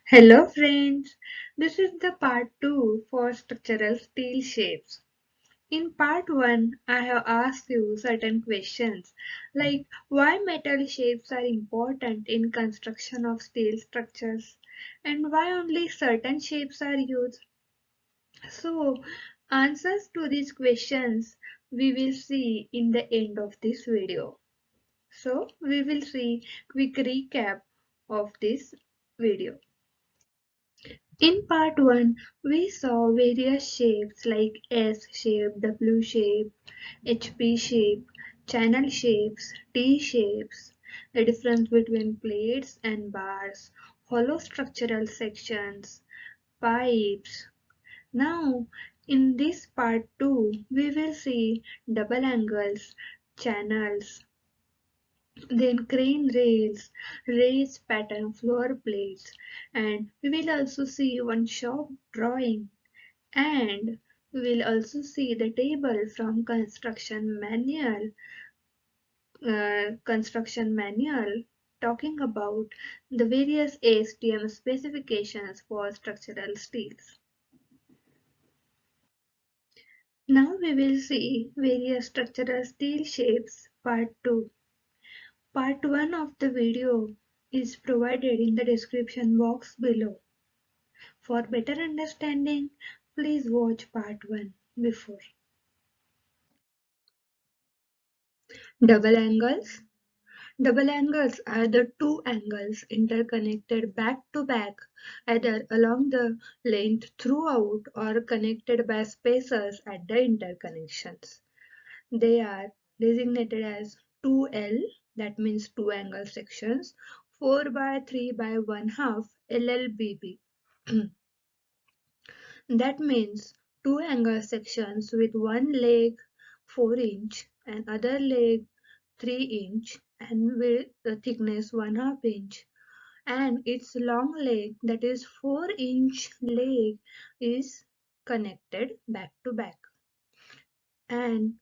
Hello friends, this is the part 2 for structural steel shapes. In part 1, I have asked you certain questions like why metal shapes are important in construction of steel structures and why only certain shapes are used. So, answers to these questions we will see in the end of this video. So, we will see quick recap of this video. In part 1, we saw various shapes like S shape, W shape, HP shape, channel shapes, T shapes, the difference between plates and bars, hollow structural sections, pipes. Now, in this part 2, we will see double angles, channels, then crane rails, raised pattern floor plates, and we will also see one shop drawing, and we will also see the table from construction manual talking about the various ASTM specifications for structural steels. Now we will see various structural steel shapes part 2. Part 1 of the video is provided in the description box below. For better understanding, please watch part 1 before. Double angles. Double angles are the two angles interconnected back to back, either along the length throughout or connected by spacers at the interconnections. They are designated as 2L, that means two angle sections, 4 by 3 by 1 half LLBB. That means two angle sections with one leg 4 inch and other leg 3 inch and with the thickness 1/2 inch, and its long leg, that is 4 inch leg, is connected back to back. And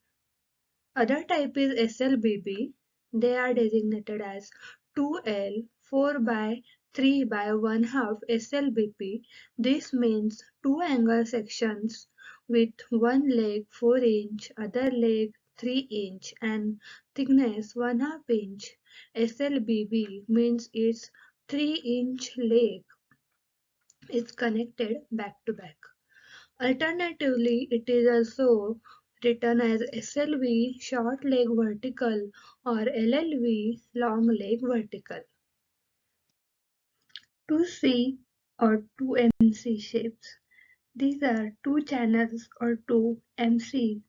other type is SLBB. They are designated as 2L 4 by 3 by 1 half SLBP. This means two angle sections with one leg 4 inch, other leg 3 inch and thickness 1/2 inch. SLBB means its 3 inch leg is connected back to back. Alternatively, it is also written as SLV short leg vertical or LLV long leg vertical. 2C or 2MC shapes. These are two channels or two MC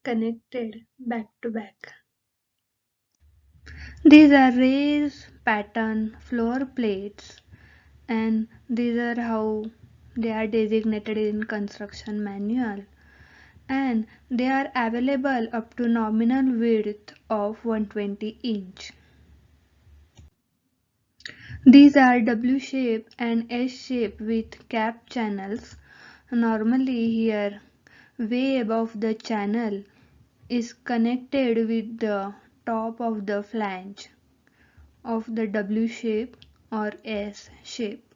connected back to back. These are raised pattern floor plates, and these are how they are designated in construction manual, and they are available up to nominal width of 120 inch. These are W shape and S shape with cap channels. Normally here, way above the channel is connected with the top of the flange of the W shape or S shape.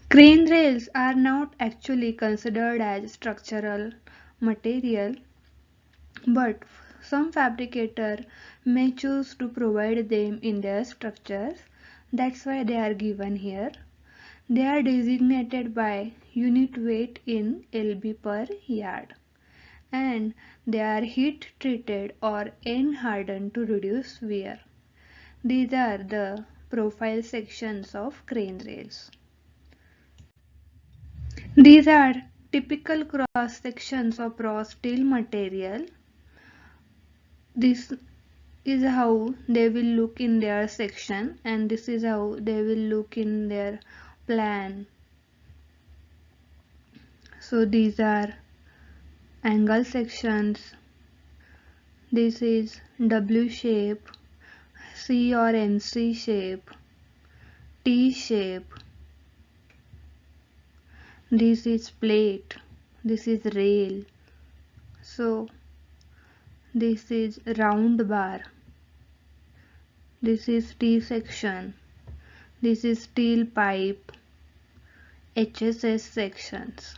Crane rails are not actually considered as structural material, but some fabricator may choose to provide them in their structures. That's why they are given here. They are designated by unit weight in lb per yard, and they are heat treated or N hardened to reduce wear. These are the profile sections of crane rails. These are typical cross sections of raw steel material. This is how they will look in their section, and this is how they will look in their plan. So these are angle sections. This is W shape, C or MC shape, T shape. This is plate. This is rail. So this is round bar. This is T section. This is steel pipe HSS sections.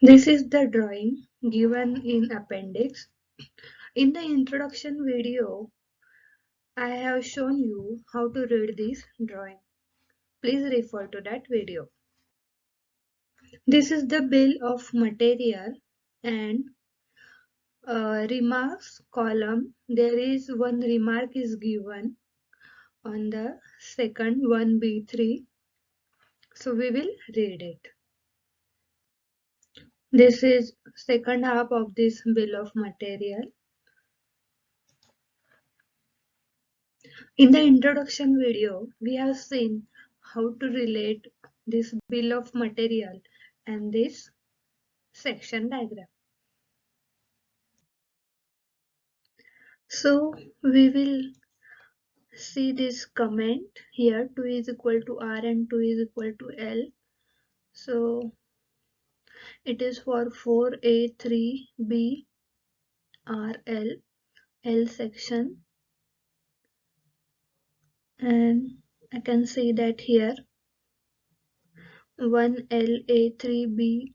This is the drawing given in appendix. In the introduction video, I have shown you how to read this drawing. Please refer to that video. This is the bill of material and remarks column. There is one remark is given on the second 1B3. So we will read it. This is second half of this bill of material. In the introduction video, we have seen how to relate this bill of material and this section diagram. So we will see this comment here, 2 is equal to R and 2 is equal to L. So it is for 4A3B RL L section, and I can see that here 1LA3B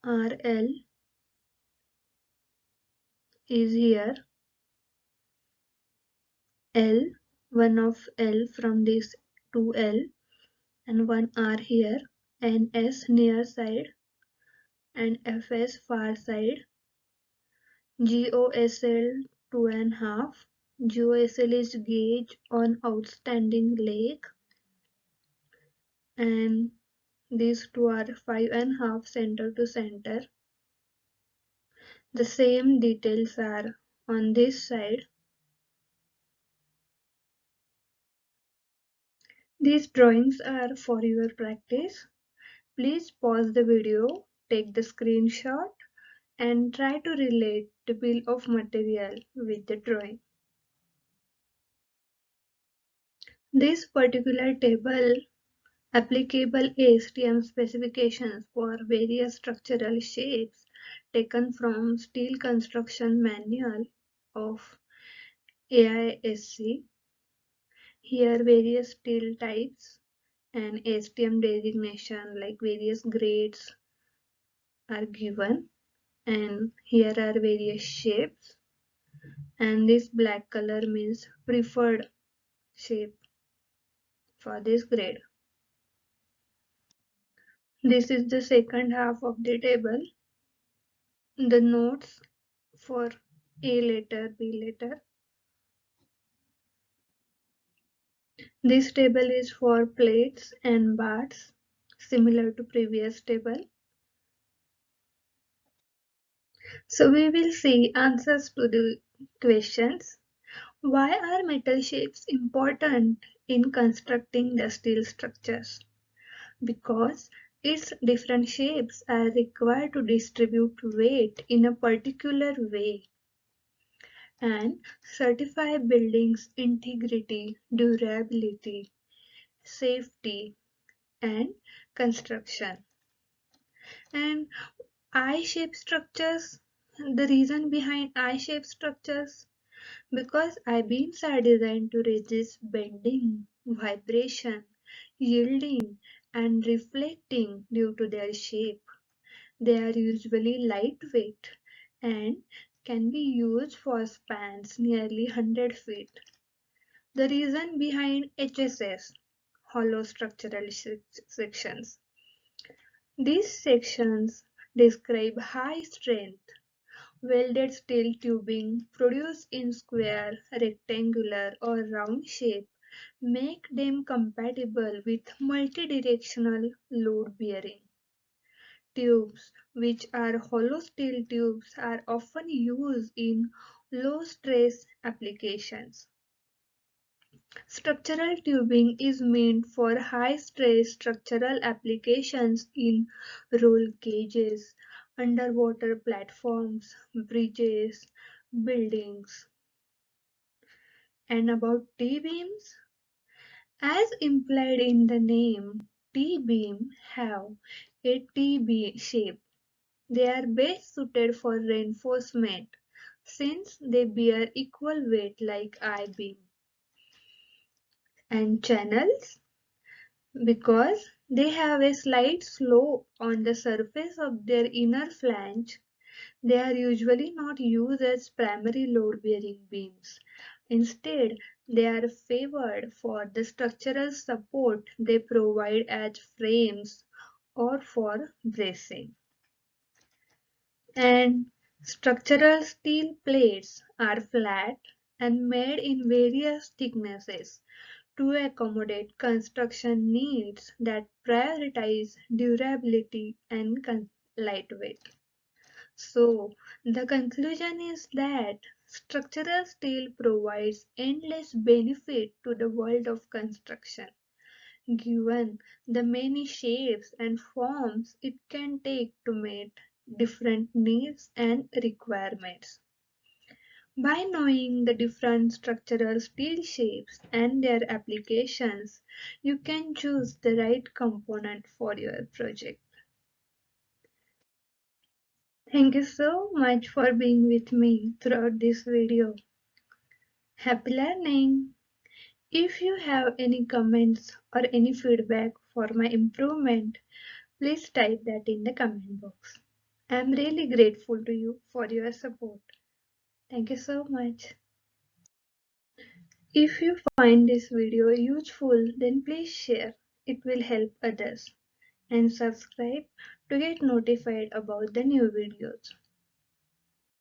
RL is here, L, one of L from this 2L, and one R here, and S near side, and FS far side, GOSL 2.5. GOSL is gauge on outstanding lake, and these two are 5.5 center to center. The same details are on this side. These drawings are for your practice. Please pause the video, take the screenshot, and try to relate the bill of material with the drawing. This particular table applicable ASTM specifications for various structural shapes taken from Steel Construction Manual of AISC. Here various steel types and ASTM designation like various grades are given, and here are various shapes, and this black color means preferred shape for this grade. This is the second half of the table. The notes for A letter, B letter. This table is for plates and bars, similar to previous table. So we will see answers to the questions. Why are metal shapes important in constructing the steel structures? Because its different shapes are required to distribute weight in a particular way and certify buildings' integrity, durability, safety, and construction. And I-shaped structures, the reason behind I-shaped structures, because I-beams are designed to resist bending, vibration, yielding, and reflecting due to their shape. They are usually lightweight and can be used for spans nearly 100 feet. The reason behind HSS, hollow structural sections. These sections describe high strength welded steel tubing produced in square, rectangular, or round shape make them compatible with multidirectional load bearing. Tubes, which are hollow steel tubes, are often used in low stress applications. Structural tubing is meant for high stress structural applications in roll cages, underwater platforms, bridges, buildings. And about T-beams, as implied in the name, T-beam have a T-beam shape. They are best suited for reinforcement since they bear equal weight like I-beam. And channels, because they have a slight slope on the surface of their inner flange. They are usually not used as primary load-bearing beams. Instead, they are favored for the structural support they provide as frames or for bracing. And structural steel plates are flat and made in various thicknesses to accommodate construction needs that prioritize durability and lightweight. So, the conclusion is that structural steel provides endless benefit to the world of construction, given the many shapes and forms it can take to meet different needs and requirements. By knowing the different structural steel shapes and their applications, you can choose the right component for your project. Thank you so much for being with me throughout this video. Happy learning! If you have any comments or any feedback for my improvement, please type that in the comment box. I am really grateful to you for your support. Thank you so much. If you find this video useful, then please share. It will help others. And subscribe to get notified about the new videos.